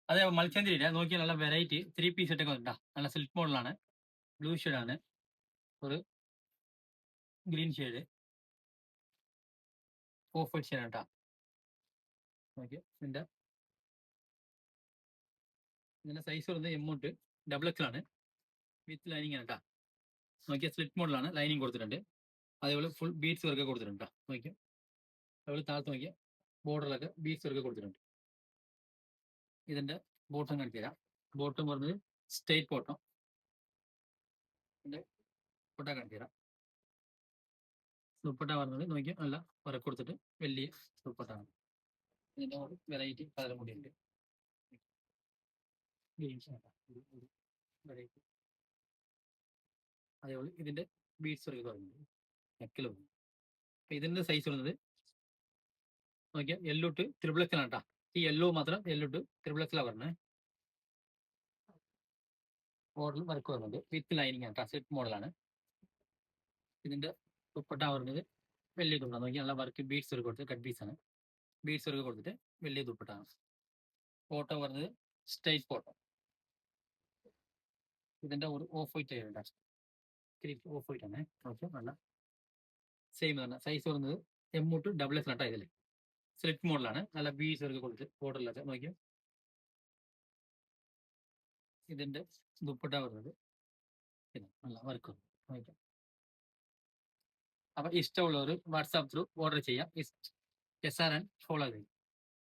അതെ മൽച്ചന്തിരിയില്ല നോക്കിയാൽ നല്ല വെറൈറ്റി 3 പീസ് സെറ്റൊക്കെ വന്നിട്ടാ. നല്ല സിൽക്ക് മോഡലാണ്. ബ്ലൂ ഷെയ്ഡാണ്. ഒരു ഗ്രീൻ ഷെയ്ഡ്. ഓഫ് വൈറ്റ് ഷെയ്ഡാണ് കേട്ടാ. ഓക്കെ. ഇതിന്റെ സൈസ് വരുന്നത് എമ്മൗണ്ട് ഡബിൾ എക്സ് ആണ്. വിത്ത് ലൈനിങ് ആണ് കേട്ടാ. നോക്കിയാൽ സ്ലിറ്റ് മോഡലാണ്. ലൈനിങ് കൊടുത്തിട്ടുണ്ട്. അതേപോലെ ഫുൾ ബീഡ്സ് വർക്ക് കൊടുത്തിട്ടുണ്ട് കേട്ടോ. നോക്കിയാൽ അതുപോലെ താഴത്ത് നോക്കിയാൽ ബോർഡറിലൊക്കെ ബീഡ്സ് വർക്ക് കൊടുത്തിട്ടുണ്ട്. ഇതിന്റെ ബോട്ടം കാണിച്ചു തരാം. ബോട്ടം പറഞ്ഞത് സ്റ്റേറ്റ് ബോട്ടം. ഇതിന്റെ ദുപ്പട്ട കാണിച്ചു തരാം. ദുപ്പട്ട പറഞ്ഞത് നോക്കിയാൽ നല്ല വർക്ക് കൊടുത്തിട്ട് വലിയ ദുപ്പട്ടാണ്. ഇതിന്റെ വെറൈറ്റി കളറും കൂടി ഉണ്ട്. വെറൈറ്റി അതേപോലെ ഇതിന്റെ ബീഡ്സ് വർക്ക് പറയുന്നുണ്ട് നെക്കിലും. ഇതിന്റെ സൈസ് വരുന്നത് നോക്കിയാൽ യെല്ലോ ടു ത്രിബിൾ എക്സ് ആണ് കേട്ടോ. ഈ യെല്ലോ മാത്രം യെല്ലോ ടു ത്രിബിൾ എക്സിലാണ് പറഞ്ഞത്. ബോർഡിൽ വർക്ക് വരുന്നുണ്ട്. വിത്ത് ലൈനിങ് ആണ്. സെറ്റ് മോഡലാണ്. ഇതിന്റെ ദുപ്പട്ട വരുന്നത് വലിയ ദുപ്പട്ട. നോക്കി നല്ല വർക്ക് ബീഡ്സ് വർക്ക് കൊടുത്ത് കട്ട് പീസ് ആണ്. ബീഡ്സ് വർക്ക് കൊടുത്തിട്ട് വലിയ ദുപ്പട്ടാണ്. ഫോട്ടോ വരുന്നത് സ്ട്രൈറ്റ് ഫോട്ടോ. ഇതിന്റെ ഒരു ഓഫ് വൈറ്റ് ആയിരുന്നു. ഓഫ് വൈറ്റ് ആണ്. ഓക്കെ. നല്ല സെയിം തന്നെ. സൈസ് വരുന്നത് എം ടു ഡബിൾ എക്സ് നട്ടാ. ഇതിൽ സ്ലിറ്റ് മോഡലാണ്. നല്ല ബീഡ്സ് വർക്ക് കൊടുത്ത് ബോർഡറിലൊക്കെ നോക്കിയോ. ഇതിന്റെ ദുപ്പട്ട വരുന്നത് നല്ല വർക്ക് നോക്കാം. അപ്പൊ ഇഷ്ടമുള്ളവർ വാട്സാപ്പ് ത്രൂ ഓർഡർ ചെയ്യാം. SRN ഫോളോ ചെയ്യും.